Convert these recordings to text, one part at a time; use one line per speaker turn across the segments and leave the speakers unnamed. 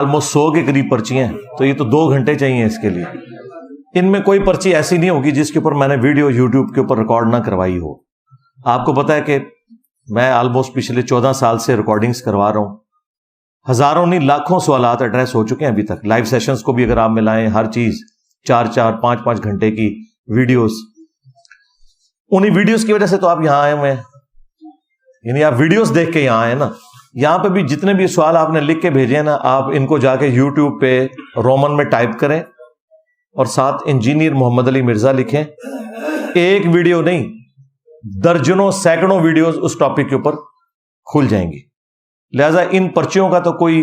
Almost 100 کے قریب پرچیاں ہیں، تو یہ تو 2 گھنٹے چاہیے اس کے لیے. ان میں کوئی پرچی ایسی نہیں ہوگی جس کے اوپر میں نے ویڈیو یوٹیوب کے اوپر ریکارڈ نہ کروائی ہو. آپ کو پتا ہے کہ میں آلموسٹ پچھلے 14 سال سے ریکارڈنگز کروا رہا ہوں. ہزاروں نہیں لاکھوں سوالات ایڈریس ہو چکے ہیں ابھی تک. لائیو سیشنز کو بھی اگر آپ ملائیں، ہر چیز 4-5 گھنٹے کی ویڈیوز. انہی ویڈیوز کی وجہ سے تو آپ یہاں آئے ہوئے ہیں، یعنی آپ ویڈیوز دیکھ کے یہاں آئے نا. یہاں پہ بھی جتنے بھی سوال آپ نے لکھ کے بھیجے ہیں نا، آپ ان کو جا کے یوٹیوب پہ رومن میں ٹائپ کریں اور ساتھ انجینئر محمد علی مرزا لکھیں. ایک ویڈیو نہیں، درجنوں سینکڑوں ویڈیوز اس ٹاپک کے اوپر کھل جائیں گی. لہذا ان پرچیوں کا تو کوئی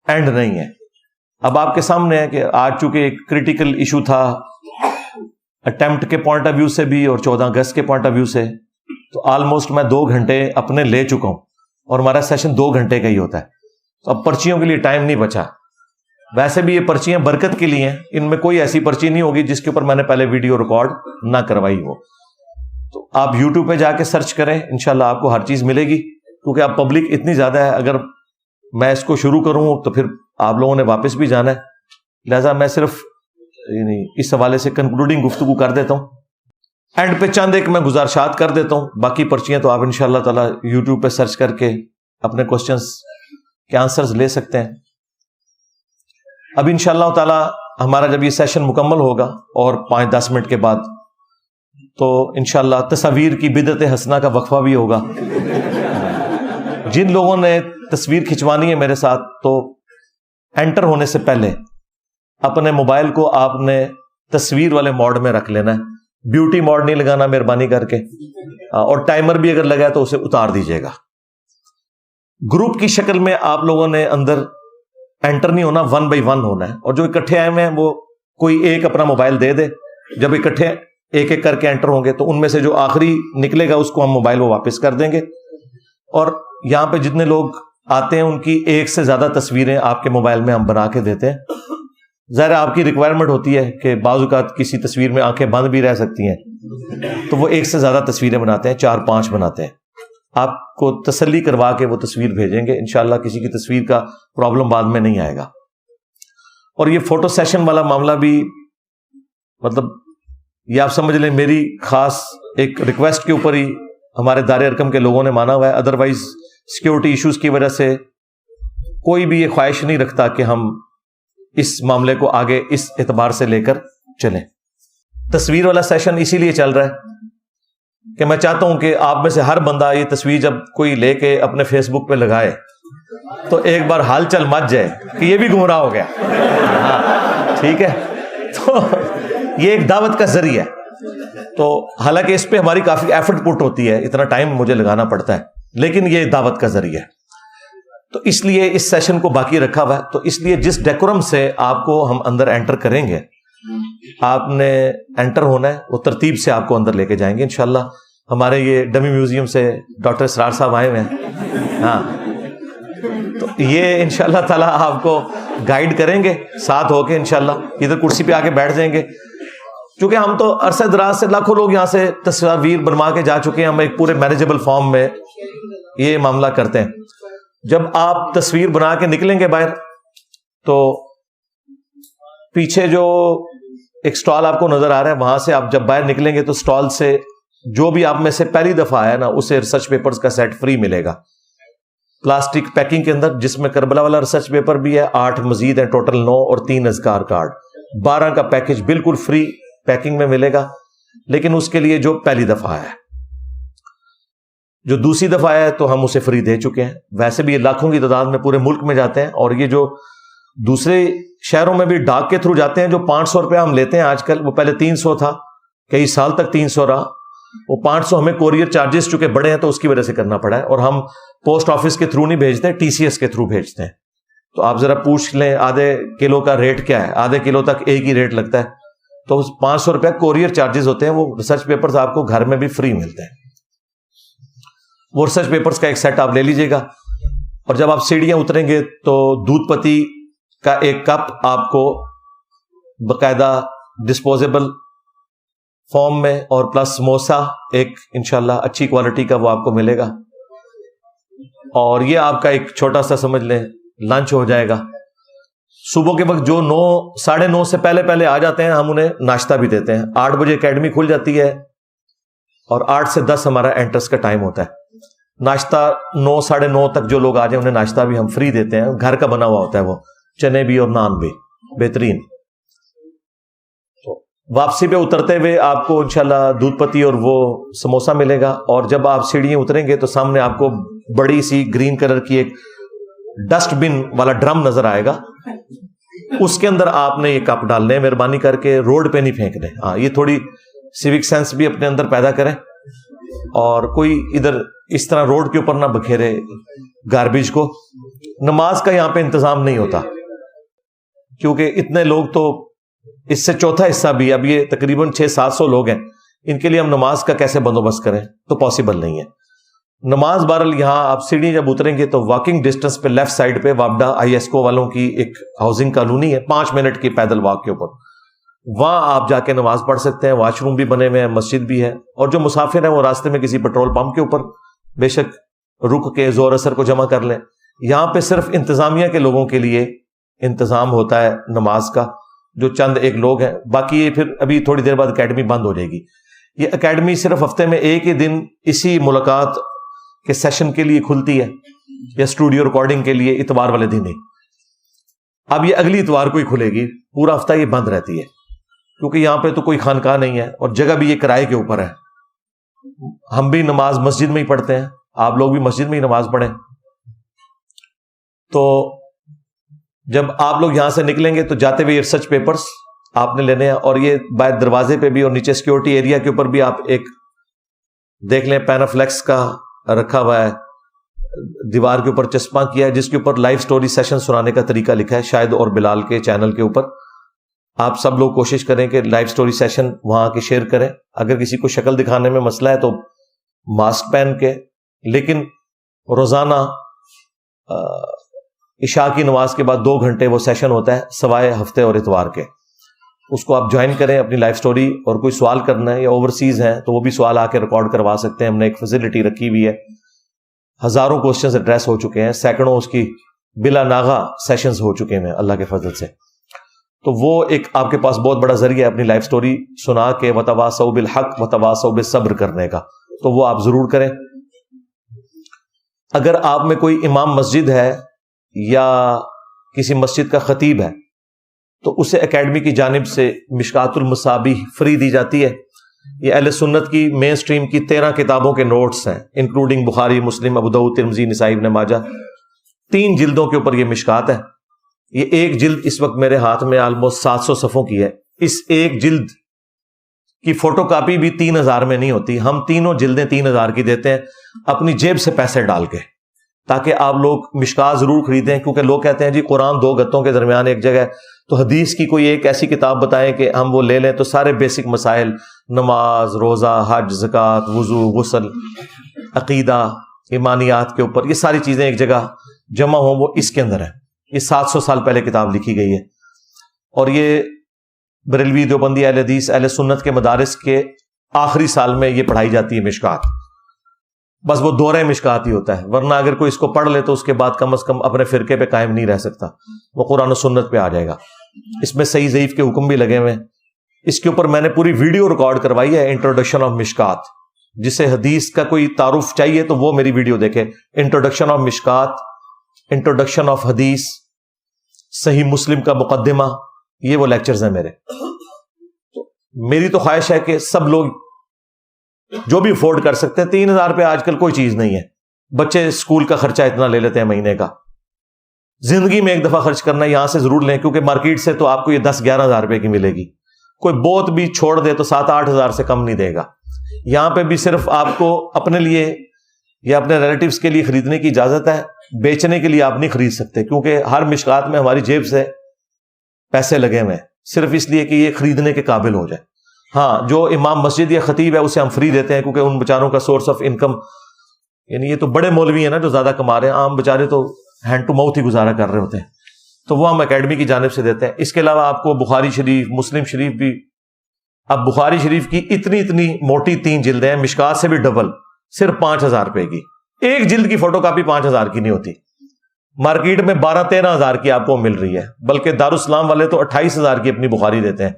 اینڈ نہیں ہے. اب آپ کے سامنے ہے کہ آج چونکہ ایک کریٹیکل ایشو تھا اٹیمپٹ کے پوائنٹ آف ویو سے بھی اور 14 اگست کے پوائنٹ آف ویو سے، تو آلموسٹ میں 2 گھنٹے اپنے لے چکا ہوں اور ہمارا سیشن 2 گھنٹے کا ہی ہوتا ہے. تو اب پرچیوں کے لیے ٹائم نہیں بچا. ویسے بھی یہ پرچیاں برکت کے لیے ہیں، ان میں کوئی ایسی پرچی نہیں ہوگی جس کے اوپر میں نے پہلے ویڈیو ریکارڈ نہ کروائی ہو. تو آپ یوٹیوب پہ جا کے سرچ کریں، انشاءاللہ آپ کو ہر چیز ملے گی. کیونکہ اب پبلک اتنی زیادہ ہے، اگر میں اس کو شروع کروں تو پھر آپ لوگوں نے واپس بھی جانا ہے. لہذا میں صرف اس حوالے سے کنکلوڈنگ گفتگو کر دیتا ہوں. اینڈ پہ چند ایک میں گزارشات کر دیتا ہوں. باقی پرچیاں تو آپ انشاءاللہ تعالی یوٹیوب پہ سرچ کر کے اپنے کوسچنز کے آنسرز لے سکتے ہیں. اب انشاءاللہ تعالی ہمارا جب یہ سیشن مکمل ہوگا اور 5-10 منٹ کے بعد، تو انشاءاللہ تصاویر کی بدعت حسنہ کا وقفہ بھی ہوگا. جن لوگوں نے تصویر کھنچوانی ہے میرے ساتھ، تو انٹر ہونے سے پہلے اپنے موبائل کو آپ نے تصویر والے موڈ میں رکھ لینا ہے. بیوٹی موڈ نہیں لگانا مہربانی کر کے، اور ٹائمر بھی اگر لگا ہے تو اسے اتار دیجیے گا. گروپ کی شکل میں آپ لوگوں نے اندر انٹر نہیں ہونا، 1 by 1 ہونا ہے. اور جو اکٹھے آئے ہوئے ہیں وہ کوئی ایک اپنا موبائل دے دے. جب اکٹھے ایک ایک کر کے انٹر ہوں گے تو ان میں سے جو آخری نکلے گا اس کو ہم موبائل وہ واپس کر دیں گے. اور یہاں پہ جتنے لوگ آتے ہیں ان کی 1 سے زیادہ تصویریں آپ کے موبائل میں ہم بنا کے دیتے ہیں. ظاہر آپ کی ریکوائرمنٹ ہوتی ہے کہ بعض اوقات کسی تصویر میں آنکھیں بند بھی رہ سکتی ہیں، تو وہ 1 سے زیادہ تصویریں بناتے ہیں، 4-5 بناتے ہیں. آپ کو تسلی کروا کے وہ تصویر بھیجیں گے. انشاءاللہ کسی کی تصویر کا پرابلم بعد میں نہیں آئے گا. اور یہ فوٹو سیشن والا معاملہ بھی، مطلب یہ آپ سمجھ لیں میری خاص ایک ریکویسٹ کے اوپر ہی ہمارے دار ارکم کے لوگوں نے مانا ہوا ہے. ادروائز سیکیورٹی ایشوز کی وجہ سے کوئی بھی یہ خواہش نہیں رکھتا کہ ہم اس معاملے کو آگے اس اعتبار سے لے کر چلیں. تصویر والا سیشن اسی لیے چل رہا ہے کہ میں چاہتا ہوں کہ آپ میں سے ہر بندہ یہ تصویر جب کوئی لے کے اپنے فیس بک پہ لگائے تو ایک بار حال چل مچ جائے کہ یہ بھی گمراہ ہو گیا. ٹھیک ہے، تو یہ ایک دعوت کا ذریعہ ہے. تو حالانکہ اس پہ ہماری کافی ایفرٹ پٹ ہوتی ہے، اتنا ٹائم مجھے لگانا پڑتا ہے، لیکن یہ دعوت کا ذریعہ ہے. تو اس لیے اس سیشن کو باقی رکھا ہوا ہے. تو اس لیے جس ڈیکورم سے آپ کو ہم اندر انٹر کریں گے، آپ نے انٹر ہونا ہے، وہ ترتیب سے آپ کو اندر لے کے جائیں گے انشاءاللہ. ہمارے یہ ڈمی میوزیم سے ڈاکٹر اسرار صاحب آئے ہوئے ہیں. ہاں، تو یہ انشاءاللہ تعالیٰ آپ کو گائیڈ کریں گے ساتھ ہو کے. انشاءاللہ ادھر کرسی پہ آ کے بیٹھ جائیں گے. چونکہ ہم تو عرصہ دراز سے لاکھوں لوگ یہاں سے تصاویر بنوا کے جا چکے ہیں، ہم ایک پورے مینیجبل فارم میں یہ معاملہ کرتے ہیں. جب آپ تصویر بنا کے نکلیں گے باہر، تو پیچھے جو ایک سٹال آپ کو نظر آ رہا ہے، وہاں سے آپ جب باہر نکلیں گے تو سٹال سے جو بھی آپ میں سے پہلی دفعہ آیا نا، اسے ریسرچ پیپرز کا سیٹ فری ملے گا پلاسٹک پیکنگ کے اندر، جس میں کربلا والا ریسرچ پیپر بھی ہے، 8 مزید ہیں، ٹوٹل 9 اور 3 اذکار کارڈ، 12 کا پیکج بالکل فری پیکنگ میں ملے گا. لیکن اس کے لیے جو پہلی دفعہ آیا ہے، جو دوسری دفعہ آیا ہے تو ہم اسے فری دے چکے ہیں. ویسے بھی یہ لاکھوں کی تعداد میں پورے ملک میں جاتے ہیں. اور یہ جو دوسرے شہروں میں بھی ڈاک کے تھرو جاتے ہیں، جو 500 روپیہ ہم لیتے ہیں آج کل، وہ پہلے 300 تھا، کئی سال تک 300 رہا. وہ 500 ہمیں کوریئر چارجز چونکہ بڑے ہیں تو اس کی وجہ سے کرنا پڑا ہے. اور ہم پوسٹ آفس کے تھرو نہیں بھیجتے، TCS کے تھرو بھیجتے ہیں. تو آپ ذرا پوچھ لیں آدھے کلو کا ریٹ کیا ہے. آدھے کلو تک ایک ہی ریٹ لگتا ہے. تو 500 روپیہ کوریئر چارجز ہوتے ہیں. وہ ریسرچ پیپرز آپ کو گھر میں بھی فری ملتے ہیں. وہ ریسرچ پیپرز کا ایک سیٹ آپ لے لیجئے گا. اور جب آپ سیڑھیاں اتریں گے تو دودھ پتی کا ایک کپ آپ کو باقاعدہ ڈسپوزیبل فارم میں، اور پلس سموسا ایک انشاءاللہ اچھی کوالٹی کا وہ آپ کو ملے گا. اور یہ آپ کا ایک چھوٹا سا سمجھ لیں لنچ ہو جائے گا. صبح کے وقت جو 9 ساڑھے 9 سے پہلے آ جاتے ہیں ہم انہیں ناشتہ بھی دیتے ہیں. 8 بجے اکیڈمی کھل جاتی ہے اور 8 سے 10 ہمارا انٹرس کا ٹائم ہوتا ہے. ناشتہ 9 ساڑھے 9 تک جو لوگ آ جائیں انہیں ناشتہ بھی ہم فری دیتے ہیں, گھر کا بنا ہوا ہوتا ہے, وہ چنے بھی اور نان بھی بہترین. واپسی پہ اترتے ہوئے آپ کو انشاءاللہ دودھ پتی اور وہ سموسہ ملے گا, اور جب آپ سیڑھیاں اتریں گے تو سامنے آپ کو بڑی سی گرین کلر کی ایک ڈسٹ بن والا ڈرم نظر آئے گا. اس کے اندر آپ نے یہ کپ ڈالنے, مہربانی کر کے روڈ پہ نہیں پھینکنے. ہاں, یہ تھوڑی سیوک سینس بھی اپنے اندر پیدا کریں, اور کوئی ادھر اس طرح روڈ کے اوپر نہ بکھیرے گاربیج کو. نماز کا یہاں پہ انتظام نہیں ہوتا کیونکہ اتنے لوگ تو اس سے چوتھا حصہ بھی, اب یہ تقریباً 600-700 لوگ ہیں, ان کے لیے ہم نماز کا کیسے بندوبست کریں, تو پاسبل نہیں ہے. نماز بہرحال یہاں آپ سیڑھی جب اتریں گے تو واکنگ ڈسٹنس پہ لیفٹ سائڈ پہ وابڈا ISCO والوں کی ایک ہاؤسنگ کالونی ہے, 5 منٹ کی پیدل واک کے اوپر, وہاں آپ جا کے نماز پڑھ سکتے ہیں. واش روم بھی بنے ہوئے ہیں, مسجد بھی ہے, اور جو مسافر ہیں وہ راستے میں کسی پیٹرول پمپ کے اوپر بے شک رک کے زور اثر کو جمع کر لیں. یہاں پہ صرف انتظامیہ کے لوگوں کے لیے انتظام ہوتا ہے نماز کا, جو چند ایک لوگ ہیں. باقی یہ پھر ابھی تھوڑی دیر بعد اکیڈمی بند ہو جائے گی. یہ اکیڈمی صرف ہفتے میں ایک ہی دن اسی ملاقات کے سیشن کے لیے کھلتی ہے, یا اسٹوڈیو ریکارڈنگ کے لیے اتوار والے دن ہی. اب یہ اگلی اتوار کو ہی کھلے گی, پورا ہفتہ یہ بند رہتی ہے کیونکہ یہاں پہ تو کوئی خانقاہ نہیں ہے, اور جگہ بھی یہ کرائے کے اوپر ہے. ہم بھی نماز مسجد میں ہی پڑھتے ہیں, آپ لوگ بھی مسجد میں ہی نماز پڑھیں. تو جب آپ لوگ یہاں سے نکلیں گے تو جاتے ہوئے ریسرچ پیپرز آپ نے لینے ہیں, اور یہ باہر دروازے پہ بھی اور نیچے سیکورٹی ایریا کے اوپر بھی آپ ایک دیکھ لیں, پینافلیکس کا رکھا ہوا ہے, دیوار کے اوپر چسپاں کیا ہے, جس کے اوپر لائیو سٹوری سیشن سنانے کا طریقہ لکھا ہے, شاید اور بلال کے چینل کے اوپر. آپ سب لوگ کوشش کریں کہ لائیو سٹوری سیشن وہاں کے شیئر کریں. اگر کسی کو شکل دکھانے میں مسئلہ ہے تو ماسک پہن کے, لیکن روزانہ عشاء کی نماز کے بعد 2 گھنٹے وہ سیشن ہوتا ہے سوائے ہفتے اور اتوار کے. اس کو آپ جوائن کریں اپنی لائف سٹوری, اور کوئی سوال کرنا ہے یا اوورسیز ہیں تو وہ بھی سوال آ کے ریکارڈ کروا سکتے ہیں. ہم نے ایک فیسلٹی رکھی ہوئی ہے, ہزاروں کوسچنز ایڈریس ہو چکے ہیں, سینکڑوں اس کی بلا ناغہ سیشنز ہو چکے ہیں اللہ کے فضل سے. تو وہ ایک آپ کے پاس بہت بڑا ذریعہ ہے اپنی لائف سٹوری سنا کے وتواصوا بالحق وتواصوا بالصبر کرنے کا, تو وہ آپ ضرور کریں. اگر آپ میں کوئی امام مسجد ہے یا کسی مسجد کا خطیب ہے تو اسے اکیڈمی کی جانب سے مشکات المصابیح فری دی جاتی ہے. یہ اہل سنت کی مین سٹریم کی 13 کتابوں کے نوٹس ہیں, انکلوڈنگ بخاری, مسلم, ابو داؤد, ترمذی, نسائی, ابن ماجہ. 3 جلدوں کے اوپر یہ مشکات ہے. یہ ایک جلد اس وقت میرے ہاتھ میں آلموسٹ 700 صفحوں کی ہے. اس ایک جلد کی فوٹو کاپی بھی 3000 میں نہیں ہوتی. ہم تینوں جلدیں 3000 کی دیتے ہیں اپنی جیب سے پیسے ڈال کے, تاکہ آپ لوگ مشکات ضرور خریدیں. کیونکہ لوگ کہتے ہیں جی قرآن 2 گتوں کے درمیان ایک جگہ ہے, تو حدیث کی کوئی ایک ایسی کتاب بتائیں کہ ہم وہ لے لیں تو سارے بیسک مسائل, نماز, روزہ, حج, زکوٰۃ, وضو, غسل, عقیدہ, ایمانیات کے اوپر یہ ساری چیزیں ایک جگہ جمع ہوں, وہ اس کے اندر ہے. یہ 700 سال پہلے کتاب لکھی گئی ہے, اور یہ بریلوی, دیوبندی, اہل حدیث, اہل سنت کے مدارس کے آخری سال میں یہ پڑھائی جاتی ہے مشکات. بس وہ دورہ مشکات ہی ہوتا ہے, ورنہ اگر کوئی اس کو پڑھ لے تو اس کے بعد کم از کم اپنے فرقے پہ قائم نہیں رہ سکتا, وہ قرآن و سنت پہ آ جائے گا. اس میں صحیح ضعیف کے حکم بھی لگے ہوئے ہیں. اس کے اوپر میں نے پوری ویڈیو ریکارڈ کروائی ہے, انٹروڈکشن آف مشکات. جسے حدیث کا کوئی تعارف چاہیے تو وہ میری ویڈیو دیکھے, انٹروڈکشن آف مشکات, انٹروڈکشن آف حدیث, صحیح مسلم کا مقدمہ, یہ وہ لیکچرز ہیں میرے. میری تو خواہش ہے کہ سب لوگ جو بھی افورڈ کر سکتے ہیں, 3000 پہ آج کل کوئی چیز نہیں ہے. بچے اسکول کا خرچہ اتنا لے لیتے ہیں مہینے کا, زندگی میں ایک دفعہ خرچ کرنا, یہاں سے ضرور لیں, کیونکہ مارکیٹ سے تو آپ کو یہ 10-11 ہزار روپے کی ملے گی. کوئی بہت بھی چھوڑ دے تو 7-8 ہزار سے کم نہیں دے گا. یہاں پہ بھی صرف آپ کو اپنے لیے یا اپنے ریلیٹیوز کے لیے خریدنے کی اجازت ہے, بیچنے کے لیے آپ نہیں خرید سکتے, کیونکہ ہر مشکات میں ہماری جیب سے پیسے لگے ہوئے ہیں, صرف اس لیے کہ یہ خریدنے کے قابل ہو جائے. ہاں, جو امام مسجد یا خطیب ہے اسے ہم فری دیتے ہیں, کیونکہ ان بیچاروں کا سورس آف انکم, یعنی یہ تو بڑے مولوی ہیں نا جو زیادہ کما رہے ہیں, عام بیچارے تو ہینڈ ٹو ماؤتھ ہی گزارا کر رہے ہوتے ہیں, تو وہ ہم اکیڈمی کی جانب سے دیتے ہیں. اس کے علاوہ آپ کو بخاری شریف, مسلم شریف بھی, اب بخاری شریف کی اتنی موٹی 3 جلدیں ہیں, مشکات سے بھی ڈبل, صرف 5000 روپے کی. ایک جلد کی فوٹو کاپی 5000 کی نہیں ہوتی. مارکیٹ میں 12-13 ہزار کی آپ کو مل رہی ہے، بلکہ دارالاسلام والے تو 28,000 کی اپنی بخاری دیتے ہیں.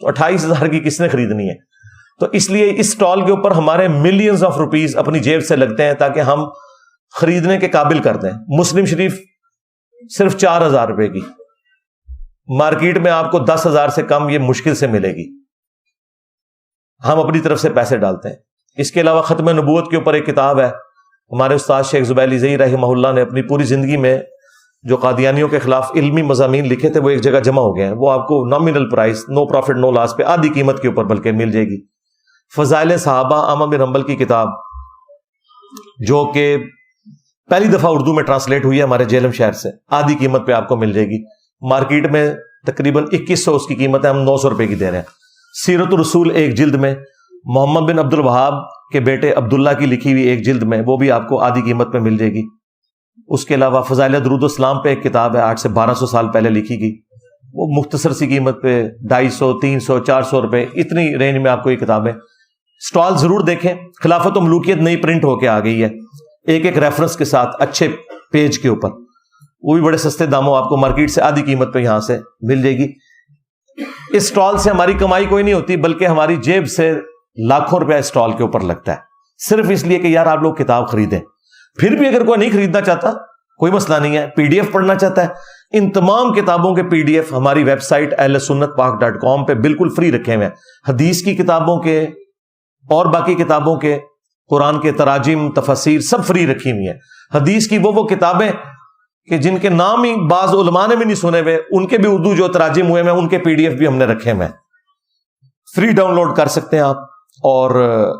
تو 28,000 کی کس نے خریدنی ہے؟ تو اس لیے اس سٹال کے اوپر ہمارے ملینز آف روپیز اپنی جیب سے لگتے ہیں تاکہ ہم خریدنے کے قابل کر دیں. مسلم شریف صرف 4,000 روپے کی، مارکیٹ میں آپ کو 10,000 سے کم یہ مشکل سے ملے گی. ہم اپنی طرف سے پیسے ڈالتے ہیں. اس کے علاوہ ختم نبوت کے اوپر ایک کتاب ہے، ہمارے استاد شیخ زبیلی زئی رحمہ اللہ نے اپنی پوری زندگی میں جو قادیانیوں کے خلاف علمی مضامین لکھے تھے وہ ایک جگہ جمع ہو گئے ہیں. وہ آپ کو نامینل پرائس، نو پروفٹ نو لاس پہ آدھی قیمت کے اوپر بلکہ مل جائے گی. فضائل صحابہ احمد بن حنبل کی کتاب جو کہ پہلی دفعہ اردو میں ٹرانسلیٹ ہوئی ہے ہمارے جہلم شہر سے، آدھی قیمت پہ آپ کو مل جائے گی. مارکیٹ میں تقریباً 2100 اس کی قیمت ہے، ہم 900 روپے کی دے رہے ہیں. سیرت الرسول ایک جلد میں، محمد بن عبد الوہاب کے بیٹے عبداللہ کی لکھی ہوئی ایک جلد میں، وہ بھی آپ کو آدھی قیمت پہ مل جائے گی. اس کے علاوہ فضائل درود السلام پہ ایک کتاب ہے 800 سے 1200 سال پہلے لکھی گئی، وہ مختصر سی قیمت پہ 250 300 400 روپے اتنی رینج میں آپ کو یہ کتابیں. سٹال ضرور دیکھیں. خلافت و ملوکیت نئی پرنٹ ہو کے آ گئی ہے، ایک ایک ریفرنس کے ساتھ اچھے پیج کے اوپر، وہ بھی بڑے سستے داموں آپ کو مارکیٹ سے آدھی قیمت پہ یہاں سے مل جائے گی. اس سٹال سے ہماری کمائی کوئی نہیں ہوتی، بلکہ ہماری جیب سے لاکھوں روپیہ سٹال کے اوپر لگتا ہے، صرف اس لیے کہ یار آپ لوگ کتاب خریدیں. پھر بھی اگر کوئی نہیں خریدنا چاہتا کوئی مسئلہ نہیں ہے، PDF پڑھنا چاہتا ہے، ان تمام کتابوں کے PDF ہماری ویب سائٹ ahlsunnatpak.com پہ بالکل فری رکھے ہوئے ہیں. حدیث کی کتابوں کے اور باقی کتابوں کے، قرآن کے تراجم، تفاسیر سب فری رکھی ہوئی ہیں. حدیث کی وہ کتابیں کہ جن کے نام ہی بعض علماء نے بھی نہیں سنے ہوئے، ان کے بھی اردو جو تراجم ہوئے ہیں ان کے PDF بھی ہم نے رکھے ہوئے ہیں، فری ڈاؤن لوڈ کر سکتے ہیں آپ. اور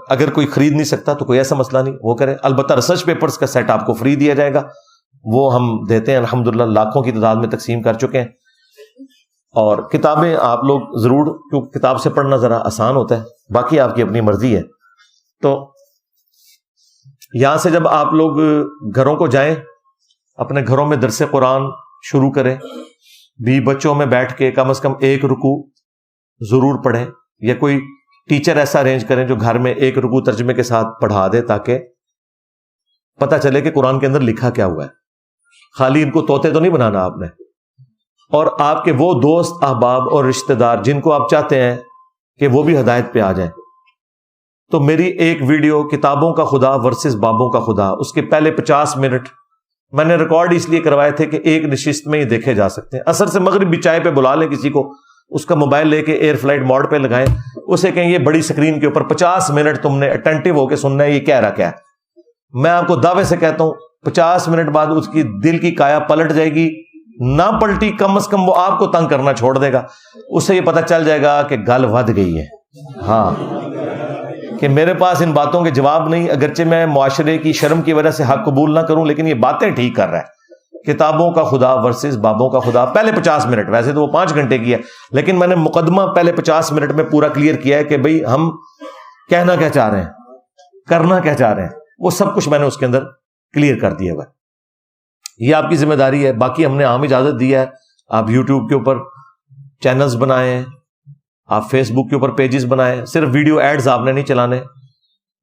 اگر کوئی خرید نہیں سکتا تو کوئی ایسا مسئلہ نہیں، وہ کریں. البتہ ریسرچ پیپرز کا سیٹ آپ کو فری دیا جائے گا، وہ ہم دیتے ہیں، الحمدللہ لاکھوں کی تعداد میں تقسیم کر چکے ہیں. اور کتابیں آپ لوگ ضرور، کیونکہ کتاب سے پڑھنا ذرا آسان ہوتا ہے، باقی آپ کی اپنی مرضی ہے. تو یہاں سے جب آپ لوگ گھروں کو جائیں، اپنے گھروں میں درس قرآن شروع کریں، بھی بچوں میں بیٹھ کے کم از کم ایک رکوع ضرور پڑھیں، یا کوئی ٹیچر ایسا ارینج کریں جو گھر میں ایک رکوع ترجمے کے ساتھ پڑھا دے، تاکہ پتہ چلے کہ قرآن کے اندر لکھا کیا ہوا ہے. خالی ان کو طوطے تو نہیں بنانا آپ نے. اور آپ کے وہ دوست احباب اور رشتہ دار جن کو آپ چاہتے ہیں کہ وہ بھی ہدایت پہ آ جائیں، تو میری ایک ویڈیو کتابوں کا خدا ورسز بابوں کا خدا، اس کے پہلے 50 منٹ میں نے ریکارڈ اس لیے کروائے تھے کہ ایک نشست میں یہ دیکھے جا سکتے ہیں. عصر سے مغرب بھی چائے پہ بلا لیں کسی کو، اس کا موبائل لے کے ایئر فلائٹ موڈ پہ لگائیں، اسے کہیں یہ بڑی سکرین کے اوپر 50 منٹ تم نے اٹینٹو ہو کے سننا ہے، یہ کہہ رہا کیا ہے. میں آپ کو دعوے سے کہتا ہوں 50 منٹ بعد اس کی دل کی کایا پلٹ جائے گی، نہ پلٹی کم از کم وہ آپ کو تنگ کرنا چھوڑ دے گا. اسے یہ پتہ چل جائے گا کہ گل ود گئی ہے، ہاں، کہ میرے پاس ان باتوں کے جواب نہیں. اگرچہ میں معاشرے کی شرم کی وجہ سے حق قبول نہ کروں، لیکن یہ باتیں ٹھیک کر رہا ہے. کتابوں کا خدا ورسز بابوں کا خدا، پہلے 50 منٹ، ویسے تو وہ 5 گھنٹے کی ہے، لیکن میں نے مقدمہ پہلے 50 منٹ میں پورا کلیئر کیا ہے کہ بھئی ہم کہنا کیا چاہ رہے ہیں، کرنا کیا چاہ رہے ہیں، وہ سب کچھ میں نے اس کے اندر کلیئر کر دیا ہوا ہے. یہ آپ کی ذمہ داری ہے. باقی ہم نے عام اجازت دی ہے، آپ یوٹیوب کے اوپر چینلز بنائیں، آپ فیس بک کے اوپر پیجز بنائیں، صرف ویڈیو ایڈز آپ نے نہیں چلانے.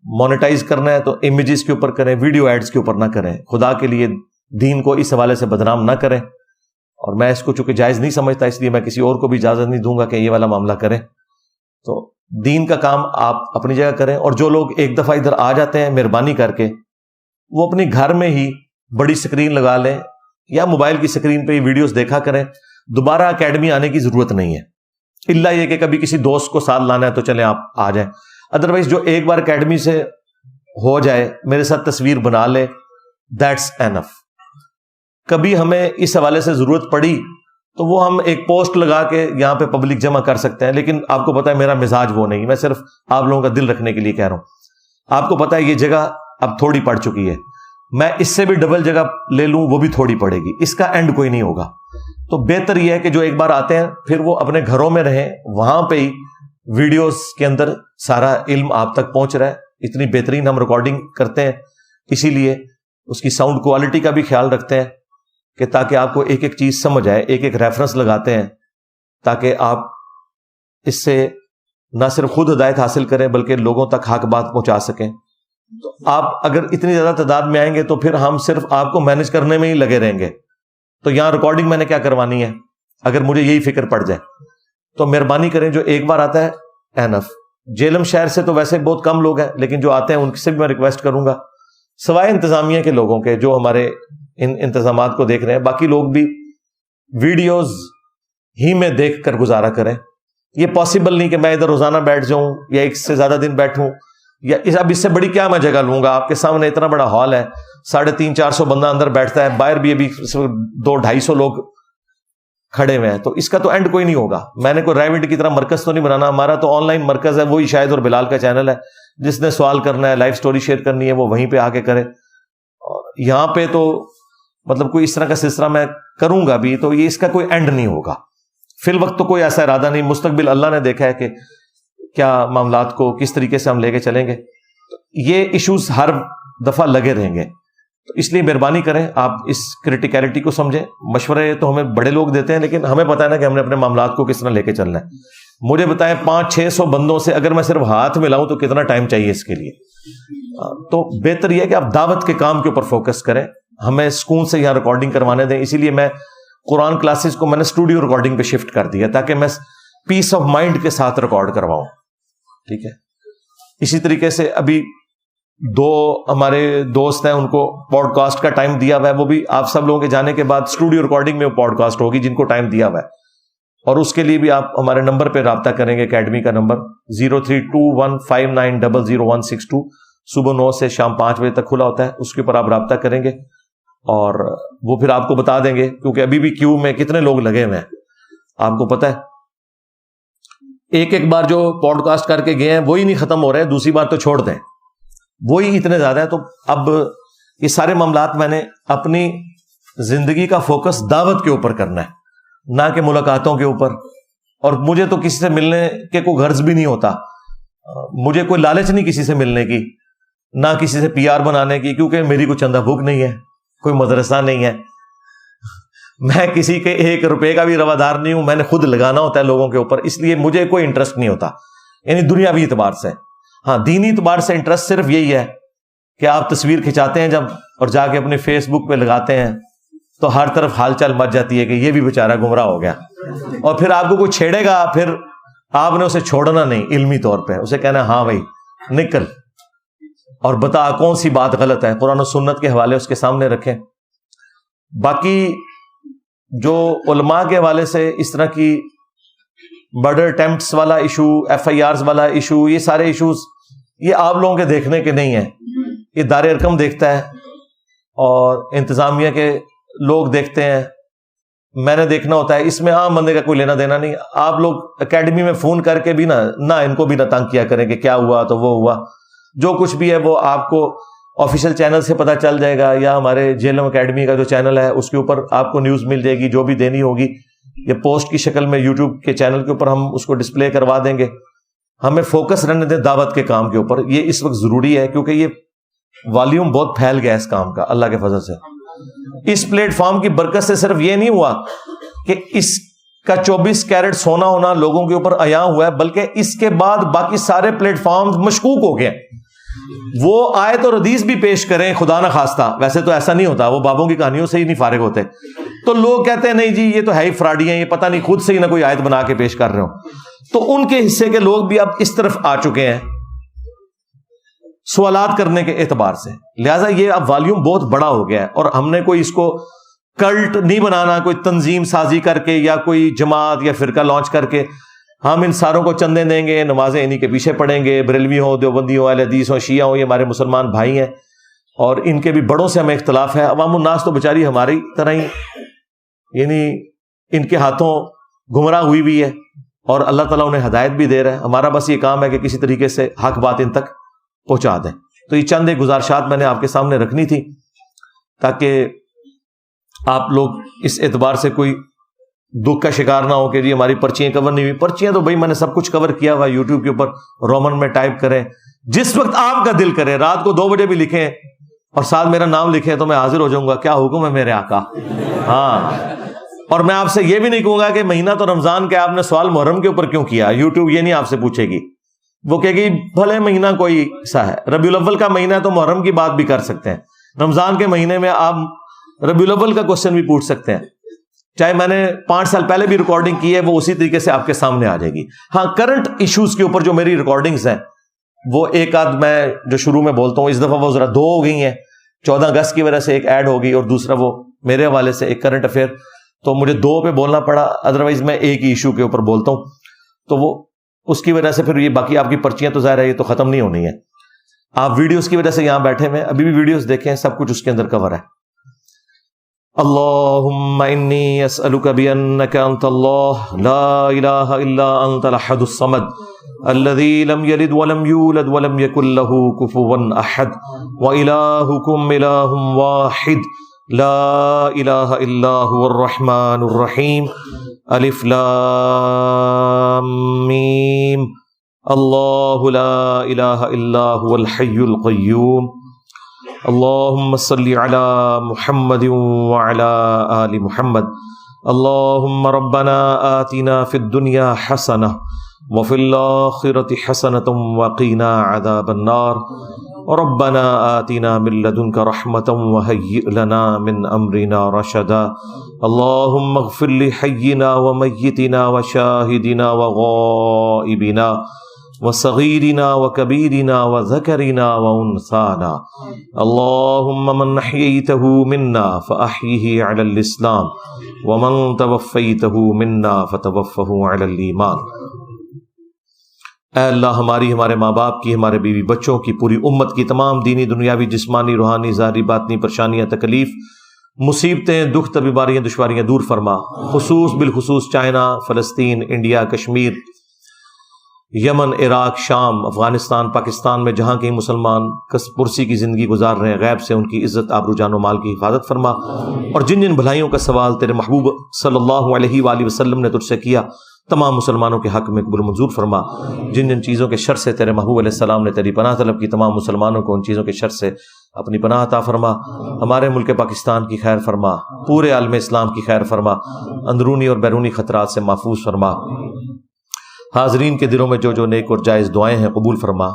مونیٹائز کرنا ہے تو امیجز کے اوپر کریں، ویڈیو ایڈز کے اوپر نہ کریں. خدا کے لیے دین کو اس حوالے سے بدنام نہ کریں. اور میں اس کو چونکہ جائز نہیں سمجھتا، اس لیے میں کسی اور کو بھی اجازت نہیں دوں گا کہ یہ والا معاملہ کریں. تو دین کا کام آپ اپنی جگہ کریں. اور جو لوگ ایک دفعہ ادھر آ جاتے ہیں مہربانی کر کے، وہ اپنی گھر میں ہی بڑی سکرین لگا لیں یا موبائل کی سکرین پہ ہی ویڈیوز دیکھا کریں. دوبارہ اکیڈمی آنے کی ضرورت نہیں ہے، الا یہ کہ کبھی کسی دوست کو ساتھ لانا ہے تو چلیں آپ آ جائیں. ادروائز جو ایک بار اکیڈمی سے ہو جائے، میرے ساتھ تصویر بنا لے، دیٹس اینف. کبھی ہمیں اس حوالے سے ضرورت پڑی تو وہ ہم ایک پوسٹ لگا کے یہاں پہ پبلک جمع کر سکتے ہیں، لیکن آپ کو پتا ہے میرا مزاج وہ نہیں. میں صرف آپ لوگوں کا دل رکھنے کے لیے کہہ رہا ہوں. آپ کو پتا ہے یہ جگہ اب تھوڑی پڑ چکی ہے، میں اس سے بھی ڈبل جگہ لے لوں وہ بھی تھوڑی پڑے گی، اس کا اینڈ کوئی نہیں ہوگا. تو بہتر یہ ہے کہ جو ایک بار آتے ہیں پھر وہ اپنے گھروں میں رہیں، وہاں پہ ہی ویڈیوز کے اندر سارا علم آپ تک پہنچ رہا ہے. اتنی بہترین ہم ریکارڈنگ کرتے ہیں، اسی لیے اس کی ساؤنڈ کوالٹی کا بھی خیال رکھتے ہیں کہ تاکہ آپ کو ایک ایک چیز سمجھ آئے. ایک ایک ریفرنس لگاتے ہیں تاکہ آپ اس سے نہ صرف خود ہدایت حاصل کریں بلکہ لوگوں تک حق بات پہنچا سکیں. تو آپ اگر اتنی زیادہ تعداد میں آئیں گے تو پھر ہم صرف آپ کو مینج کرنے میں ہی لگے رہیں گے. تو یہاں ریکارڈنگ میں نے کیا کروانی ہے اگر مجھے یہی فکر پڑ جائے؟ تو مہربانی کریں، جو ایک بار آتا ہے اینف. جیلم شہر سے تو ویسے بہت کم لوگ ہیں، لیکن جو آتے ہیں ان سے بھی میں ریکویسٹ کروں گا، سوائے انتظامیہ کے لوگوں کے جو ہمارے ان انتظامات کو دیکھ رہے ہیں، باقی لوگ بھی ویڈیوز ہی میں دیکھ کر گزارا کریں. یہ پاسبل نہیں کہ میں ادھر روزانہ بیٹھ جاؤں یا ایک سے زیادہ دن بیٹھوں، یا اب اس سے بڑی کیا میں جگہ لوں گا؟ آپ کے سامنے اتنا بڑا ہال ہے، 350-400 بندہ اندر بیٹھتا ہے، باہر بھی ابھی 200-250 لوگ کھڑے ہوئے ہیں، تو اس کا تو اینڈ کوئی نہیں ہوگا. میں نے کوئی ریوڈ کی طرح مرکز تو نہیں بنانا، ہمارا تو آن لائن مرکز ہے، وہی شاہد اور بلال کا چینل ہے. جس نے سوال کرنا ہے، لائف سٹوری شیئر کرنی ہے، وہ وہیں پہ آ کے کرے. اور یہاں پہ تو مطلب کوئی اس طرح کا سلسلہ میں کروں گا بھی تو یہ اس کا کوئی اینڈ نہیں ہوگا. فی الوقت تو کوئی ایسا ارادہ نہیں، مستقبل اللہ نے دیکھا ہے کہ کیا معاملات کو کس طریقے سے ہم لے کے چلیں گے. یہ ایشوز ہر دفعہ لگے رہیں گے، تو اس لیے مہربانی کریں آپ اس کریٹیکلٹی کو سمجھیں. مشورے تو ہمیں بڑے لوگ دیتے ہیں، لیکن ہمیں پتہ ہے نا کہ ہم نے اپنے معاملات کو کس طرح لے کے چلنا ہے. مجھے بتائیں 500-600 بندوں سے اگر میں صرف ہاتھ ملاؤں تو کتنا ٹائم چاہیے اس کے لیے؟ تو بہتر یہ ہے کہ آپ دعوت کے کام کے اوپر فوکس کریں. ہمیں سکون سے یہاں ریکارڈنگ کروانے دیں. اسی لیے میں قرآن کلاسز کو میں نے اسٹوڈیو ریکارڈنگ پہ شفٹ کر دیا تاکہ میں پیس آف مائنڈ کے ساتھ ریکارڈ کرواؤں. ٹھیک ہے. اسی طریقے سے ابھی 2 ہمارے دوست ہیں، ان کو پوڈ کاسٹ کا ٹائم دیا ہوا ہے، وہ بھی آپ سب لوگوں کے جانے کے بعد اسٹوڈیو ریکارڈنگ میں وہ پوڈ کاسٹ ہوگی جن کو ٹائم دیا ہوا ہے. اور اس کے لیے بھی آپ ہمارے نمبر پہ رابطہ کریں گے، اکیڈمی کا نمبر 032159000162، صبح 9 سے شام 5 بجے تک کھلا ہوتا ہے. اس کے اوپر آپ رابطہ کریں گے اور وہ پھر آپ کو بتا دیں گے، کیونکہ ابھی بھی کیو میں کتنے لوگ لگے ہوئے ہیں آپ کو پتہ ہے. ایک بار جو پوڈ کاسٹ کر کے گئے ہیں وہی نہیں ختم ہو رہے ہیں، دوسری بار تو چھوڑ دیں، وہی اتنے زیادہ ہیں. تو اب یہ سارے معاملات میں نے اپنی زندگی کا فوکس دعوت کے اوپر کرنا ہے، نہ کہ ملاقاتوں کے اوپر. اور مجھے تو کسی سے ملنے کے کوئی غرض بھی نہیں ہوتا، مجھے کوئی لالچ نہیں کسی سے ملنے کی، نہ کسی سے PR بنانے کی، کیونکہ میری کوئی چندہ بھوک نہیں ہے، کوئی مدرسہ نہیں ہے، میں کسی کے 1 روپے کا بھی روادار نہیں ہوں. میں نے خود لگانا ہوتا ہے لوگوں کے اوپر، اس لیے مجھے کوئی انٹرسٹ نہیں ہوتا یعنی دنیاوی اعتبار سے. ہاں دینی اعتبار سے انٹرسٹ صرف یہی ہے کہ آپ تصویر کھنچاتے ہیں جب اور جا کے اپنے فیس بک پہ لگاتے ہیں تو ہر طرف حال چال مچ جاتی ہے کہ یہ بھی بیچارہ گمراہ ہو گیا. اور پھر آپ کو کوئی چھیڑے گا، پھر آپ نے اسے چھوڑنا نہیں، علمی طور پہ اسے کہنا ہے ہاں بھائی نکل اور بتا کون سی بات غلط ہے، قرآن و سنت کے حوالے اس کے سامنے رکھیں. باقی جو علماء کے حوالے سے اس طرح کی مرڈر اٹیمپٹس والا ایشو، FIRs والا ایشو، یہ سارے ایشوز یہ آپ لوگوں کے دیکھنے کے نہیں ہیں، یہ دار ارکم دیکھتا ہے اور انتظامیہ کے لوگ دیکھتے ہیں، میں نے دیکھنا ہوتا ہے. اس میں عام بندے کا کوئی لینا دینا نہیں. آپ لوگ اکیڈمی میں فون کر کے بھی نہ ان کو بھی نہ تنگ کیا کریں کہ کیا ہوا تو وہ ہوا. جو کچھ بھی ہے وہ آپ کو آفیشیل چینل سے پتہ چل جائے گا، یا ہمارے جیلم اکیڈمی کا جو چینل ہے اس کے اوپر آپ کو نیوز مل جائے گی. جو بھی دینی ہوگی یہ پوسٹ کی شکل میں یوٹیوب کے چینل کے اوپر ہم اس کو ڈسپلے کروا دیں گے. ہمیں فوکس رہنے دیں دعوت کے کام کے اوپر، یہ اس وقت ضروری ہے کیونکہ یہ والیوم بہت پھیل گیا اس کام کا اللہ کے فضل سے. اس پلیٹ فارم کی برکت سے صرف یہ نہیں ہوا کہ اس کا 24 کیرٹ سونا ہونا لوگوں کے اوپر عیاں ہوا ہے، بلکہ اس کے بعد باقی سارے پلیٹ فارمز مشکوک ہو گئے. وہ آیت اور حدیث بھی پیش کریں خدا نہ خواستہ، ویسے تو ایسا نہیں ہوتا، وہ بابوں کی کہانیوں سے ہی نہیں فارغ ہوتے، تو لوگ کہتے ہیں نہیں جی یہ تو ہے ہی فراڈی ہیں، یہ پتہ نہیں خود سے ہی نہ کوئی آیت بنا کے پیش کر رہے ہو. تو ان کے حصے کے لوگ بھی اب اس طرف آ چکے ہیں سوالات کرنے کے اعتبار سے. لہٰذا یہ اب والیوم بہت بڑا ہو گیا ہے، اور ہم نے کوئی اس کو کلٹ نہیں بنانا، کوئی تنظیم سازی کر کے یا کوئی جماعت یا فرقہ لانچ کر کے ہم ان ساروں کو چندے دیں گے، نمازیں انہی کے پیچھے پڑھیں گے، بریلوی ہوں، دیوبندی ہوں، اہل حدیث ہوں، شیعہ ہوں، یہ ہمارے مسلمان بھائی ہیں اور ان کے بھی بڑوں سے ہمیں اختلاف ہے. عوام الناس تو بیچاری ہماری طرح ہی یعنی ان کے ہاتھوں گمراہ ہوئی بھی ہے اور اللہ تعالیٰ انہیں ہدایت بھی دے رہا ہے. ہمارا بس یہ کام ہے کہ کسی طریقے سے حق بات ان تک پہنچا دیں. تو یہ چند ایک گزارشات میں نے آپ کے سامنے رکھنی تھی تاکہ آپ لوگ اس اعتبار سے کوئی دکھ کا شکار نہ ہو کہ جی ہماری پرچیاں کور نہیں ہوئی. پرچیاں تو بھائی میں نے سب کچھ کور کیا ہوا یوٹیوب کے اوپر، رومن میں ٹائپ کریں، جس وقت آپ کا دل کرے، رات کو 2 بجے بھی لکھیں اور ساتھ میرا نام لکھیں تو میں حاضر ہو جاؤں گا. کیا حکم ہے میرے آقا. ہاں، اور میں آپ سے یہ بھی نہیں کہوں گا کہ مہینہ تو رمضان کے آپ نے سوال محرم کے اوپر کیوں کیا. یوٹیوب یہ نہیں آپ سے پوچھے گی، وہ کہے گی بھلے مہینہ کوئی سا ہے، ربیع الاول کا مہینہ تو محرم کی بات بھی کر سکتے ہیں، رمضان کے مہینے میں آپ ربیع الاول کا کوشچن بھی پوچھ سکتے ہیں. چاہے میں نے 5 سال پہلے بھی ریکارڈنگ کی ہے وہ اسی طریقے سے آپ کے سامنے آ جائے گی. ہاں کرنٹ ایشوز کے اوپر جو میری ریکارڈنگز ہیں وہ ایک آدھ میں جو شروع میں بولتا ہوں، اس دفعہ وہ ذرا 2 ہو گئی ہیں. 14 اگست کی وجہ سے ایک ایڈ ہو گئی اور دوسرا وہ میرے حوالے سے ایک کرنٹ افیئر، تو مجھے 2 پہ بولنا پڑا، ادروائز میں ایک ہی ایشو کے اوپر بولتا ہوں. تو وہ اس کی وجہ سے پھر یہ باقی آپ کی پرچیاں تو ظاہر ہے یہ تو ختم نہیں ہونی ہے. آپ ویڈیوز کی وجہ سے یہاں بیٹھے ہوئے ابھی بھی ویڈیوز دیکھیں، سب کچھ اس کے اندر کور ہے. اللہم انی اسألک بانک انت اللہ لا الہ الا انت الاحد الصمد الذی لم یلد ولم یولد ولم یکن له کفوا احد والہکم الہ واحد لا الہ الا هو الرحمن الرحیم الف لام میم اللہ لا الہ الا هو الحی القیوم اللہم صلی علی محمد وعلی آل محمد اللہم ربنا آتنا فی الدنیا حسنہ وفی الآخرۃ حسنۃ وقنا عذاب النار ربنا آتنا من لدنک رحمۃ وہیئ لنا من امرنا رشدا اللہم اغفر لحینا ومیتنا وشاہدنا وغائبنا وصغیرنا وکبیرنا وذکرنا وانثانا اللہم من احییتہ منا فاحیہ علی الاسلام ومن توفیتہ منا فتوفہ علی الایمان. اے اللہ ہماری، ہمارے ماں باپ کی، ہمارے بیوی بچوں کی، پوری امت کی تمام دینی دنیاوی جسمانی روحانی ظاہری باطنی پریشانیاں تکلیف مصیبتیں دکھ بیماریاں دشواریاں دور فرما. بالخصوص چائنا، فلسطین، انڈیا، کشمیر، یمن، عراق، شام، افغانستان، پاکستان میں جہاں کہیں مسلمان پرسی کی زندگی گزار رہے ہیں، غیب سے ان کی عزت آبرو جان و مال کی حفاظت فرما. اور جن جن بھلائیوں کا سوال تیرے محبوب صلی اللہ علیہ وآلہ وسلم نے تجھ سے کیا تمام مسلمانوں کے حق میں قبول منظور فرما. جن جن چیزوں کے شر سے تیرے محبوب علیہ السلام نے تیری پناہ طلب کی تمام مسلمانوں کو ان چیزوں کے شر سے اپنی پناہ عطا فرما. ہمارے ملک پاکستان کی خیر فرما، پورے عالم اسلام کی خیر فرما، اندرونی اور بیرونی خطرات سے محفوظ فرما. حاضرین کے دلوں میں جو جو نیک اور جائز دعائیں ہیں قبول فرما.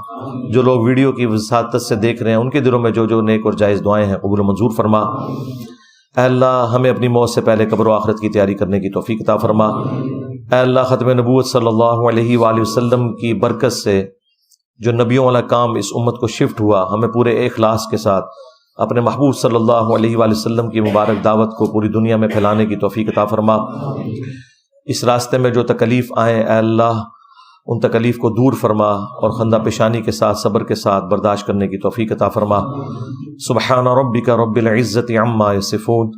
جو لوگ ویڈیو کی وساطت سے دیکھ رہے ہیں ان کے دلوں میں جو جو نیک اور جائز دعائیں ہیں قبول منظور فرما. اے اللہ ہمیں اپنی موت سے پہلے قبر و آخرت کی تیاری کرنے کی توفیق عطا فرما. اے اللہ ختم نبوت صلی اللہ علیہ وآلہ وسلم کی برکت سے جو نبیوں والا کام اس امت کو شفٹ ہوا، ہمیں پورے اخلاص کے ساتھ اپنے محبوب صلی اللہ علیہ وآلہ وسلم کی مبارک دعوت کو پوری دنیا میں پھیلانے کی توفیق عطا فرما. اس راستے میں جو تکلیف آئیں اے اللہ ان تکلیف کو دور فرما اور خندہ پیشانی کے ساتھ صبر کے ساتھ برداشت کرنے کی توفیق عطا فرما. سبحان ربک رب العزت عما یصفون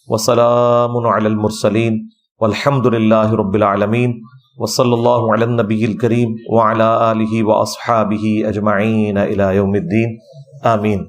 وسلام علی المرسلین والحمد للہ رب العالمین وصلی اللہ علی النبی الکریم وعلی آلہ واصحابہ اجمعین الی یوم الدین. آمین.